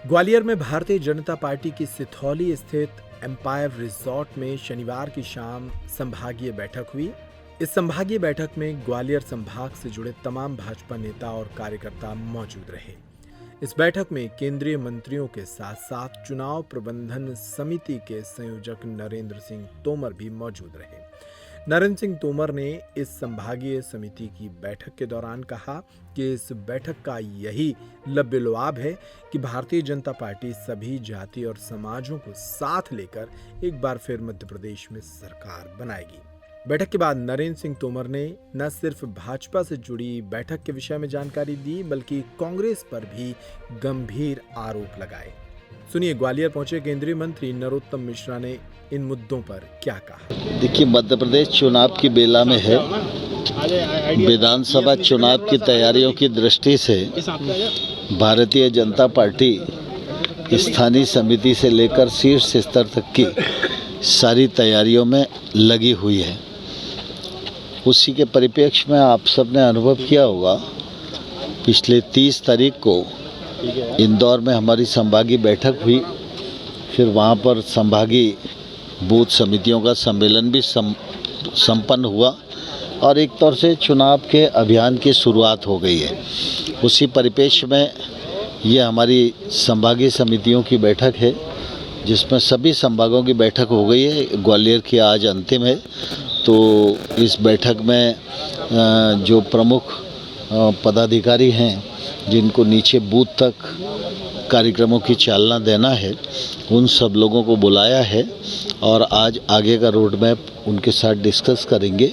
ग्वालियर में भारतीय जनता पार्टी की सिथौली स्थित एम्पायर रिजॉर्ट में शनिवार की शाम संभागीय बैठक हुई। इस संभागीय बैठक में ग्वालियर संभाग से जुड़े तमाम भाजपा नेता और कार्यकर्ता मौजूद रहे। इस बैठक में केंद्रीय मंत्रियों के साथ साथ चुनाव प्रबंधन समिति के संयोजक नरेंद्र सिंह तोमर भी मौजूद रहे। नरेंद्र सिंह तोमर ने इस संभागीय समिति की बैठक के दौरान कहा कि इस बैठक का यही लब्य-लुआब है कि भारतीय जनता पार्टी सभी जाति और समाजों को साथ लेकर एक बार फिर मध्य प्रदेश में सरकार बनाएगी। बैठक के बाद नरेंद्र सिंह तोमर ने न सिर्फ भाजपा से जुड़ी बैठक के विषय में जानकारी दी, बल्कि कांग्रेस पर भी गंभीर आरोप लगाए। सुनिए, ग्वालियर पहुंचे केंद्रीय मंत्री नरोत्तम मिश्रा ने इन मुद्दों पर क्या कहा। देखिए, मध्य प्रदेश चुनाव की बेला में है। विधानसभा चुनाव की तैयारियों की दृष्टि से भारतीय जनता पार्टी स्थानीय समिति से लेकर शीर्ष स्तर तक की सारी तैयारियों में लगी हुई है। उसी के परिप्रेक्ष्य में आप सबने अनुभव किया होगा, पिछले 30 तारीख को इंदौर में हमारी संभागीय बैठक हुई। फिर वहाँ पर संभागीय बूथ समितियों का सम्मेलन भी संपन्न हुआ और एक तौर से चुनाव के अभियान की शुरुआत हो गई है। उसी परिप्रेक्ष्य में ये हमारी संभागीय समितियों की बैठक है, जिसमें सभी संभागों की बैठक हो गई है। ग्वालियर की आज अंतिम है। तो इस बैठक में जो प्रमुख पदाधिकारी हैं, जिनको नीचे बूथ तक कार्यक्रमों की चालना देना है, उन सब लोगों को बुलाया है और आज आगे का रोड मैप उनके साथ डिस्कस करेंगे।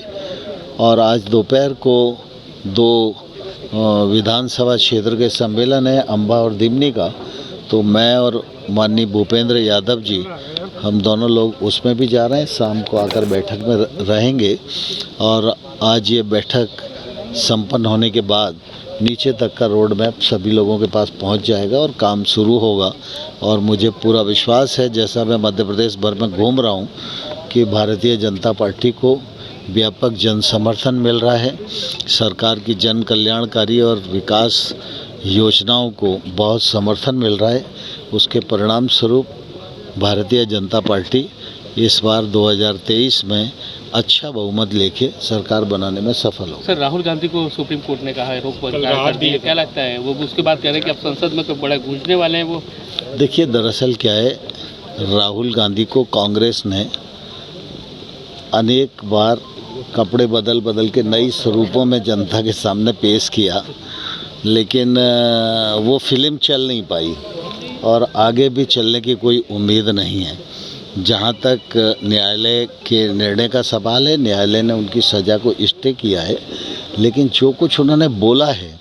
और आज दोपहर को 2 विधानसभा क्षेत्र के सम्मेलन है, अंबा और दिमनी का। तो मैं और माननीय भूपेंद्र यादव जी, हम दोनों लोग उसमें भी जा रहे हैं। शाम को आकर बैठक में रहेंगे और आज ये बैठक संपन्न होने के बाद नीचे तक का रोड मैप सभी लोगों के पास पहुंच जाएगा और काम शुरू होगा। और मुझे पूरा विश्वास है, जैसा मैं मध्य प्रदेश भर में घूम रहा हूं, कि भारतीय जनता पार्टी को व्यापक जन समर्थन मिल रहा है। सरकार की जन कल्याणकारी और विकास योजनाओं को बहुत समर्थन मिल रहा है। उसके परिणाम स्वरूप भारतीय जनता पार्टी इस बार 2023 में अच्छा बहुमत लेके सरकार बनाने में सफल हो। सर, राहुल गांधी को सुप्रीम कोर्ट ने कहा है रोक कर दी है, क्या लगता है? वो उसके बाद कह रहे हैं कि अब संसद में तो बड़ा गूंजने वाले हैं वो। देखिए, दरअसल क्या है, राहुल गांधी को कांग्रेस ने अनेक बार कपड़े बदल बदल के नई स्वरूपों में जनता के सामने पेश किया, लेकिन वो फिल्म चल नहीं पाई और आगे भी चलने की कोई उम्मीद नहीं है। जहाँ तक न्यायालय के निर्णय का सवाल है, न्यायालय ने उनकी सज़ा को स्टे किया है, लेकिन जो कुछ उन्होंने बोला है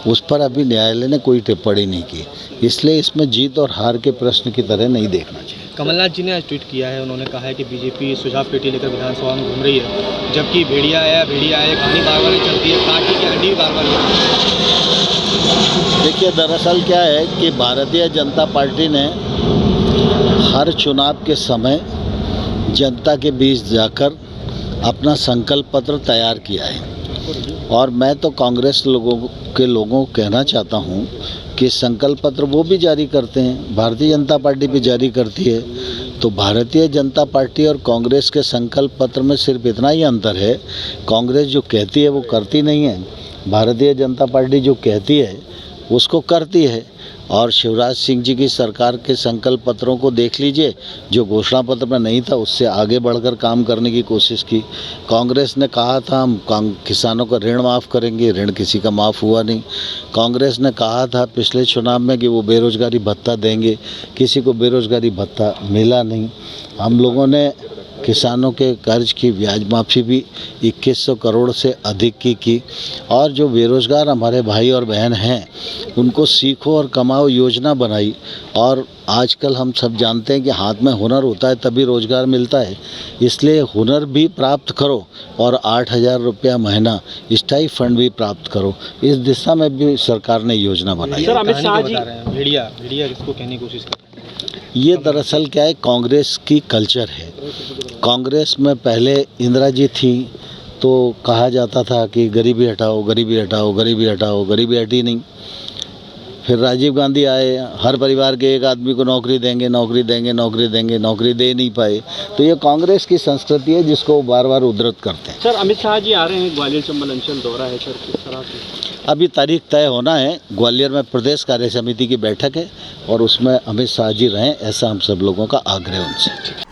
उस पर अभी न्यायालय ने कोई टिप्पणी नहीं की। इसलिए इसमें जीत और हार के प्रश्न की तरह नहीं देखना चाहिए। कमलनाथ जी ने आज ट्वीट किया है, उन्होंने कहा है कि बीजेपी सुझाव पेटी लेकर विधानसभा में घूम रही है, जबकि भेड़िया आया कहानी बार बार चलती है, पार्टी की हड्डी बार बार। देखिए, दरअसल क्या है कि भारतीय जनता पार्टी ने हर चुनाव के समय जनता के बीच जाकर अपना संकल्प पत्र तैयार किया है और मैं तो कांग्रेस लोगों को कहना चाहता हूं कि संकल्प पत्र वो भी जारी करते हैं, भारतीय जनता पार्टी भी जारी करती है। तो भारतीय जनता पार्टी और कांग्रेस के संकल्प पत्र में सिर्फ इतना ही अंतर है, कांग्रेस जो कहती है वो करती नहीं है, भारतीय जनता पार्टी जो कहती है उसको करती है। और शिवराज सिंह जी की सरकार के संकल्प पत्रों को देख लीजिए, जो घोषणा पत्र में नहीं था उससे आगे बढ़कर काम करने की कोशिश की। कांग्रेस ने कहा था हम किसानों का ऋण माफ़ करेंगे, ऋण किसी का माफ़ हुआ नहीं। कांग्रेस ने कहा था पिछले चुनाव में कि वो बेरोज़गारी भत्ता देंगे, किसी को बेरोज़गारी भत्ता मिला नहीं। हम लोगों ने किसानों के कर्ज की ब्याज माफ़ी भी 2100 करोड़ से अधिक की और जो बेरोज़गार हमारे भाई और बहन हैं उनको सीखो और कमाओ योजना बनाई। और आजकल हम सब जानते हैं कि हाथ में हुनर होता है तभी रोज़गार मिलता है, इसलिए हुनर भी प्राप्त करो और 8000 रुपया महीना स्थायी फंड भी प्राप्त करो। इस दिशा में भी सरकार ने योजना बनाई। सर, अमित शाह जी भेड़िया किसको कहने की कोशिश कर रहे हैं? ये दरअसल क्या है, कांग्रेस की कल्चर है। कांग्रेस में पहले इंदिरा जी थी तो कहा जाता था कि गरीबी हटाओ, गरीबी हटाओ, गरीबी हटाओ, गरीबी हटी नहीं। फिर राजीव गांधी आए, हर परिवार के एक आदमी को नौकरी देंगे, नौकरी देंगे, नौकरी देंगे, नौकरी दे नहीं पाए। तो ये कांग्रेस की संस्कृति है जिसको बार बार उद्धृत करते हैं। सर, अमित शाह जी आ रहे हैं, ग्वालियर चंबल अंचल दौरा है सर, किस तरह से? अभी तारीख तय होना है। ग्वालियर में प्रदेश कार्य समिति की बैठक है और उसमें अमित शाह जी रहें, ऐसा हम सब लोगों का आग्रह उनसे।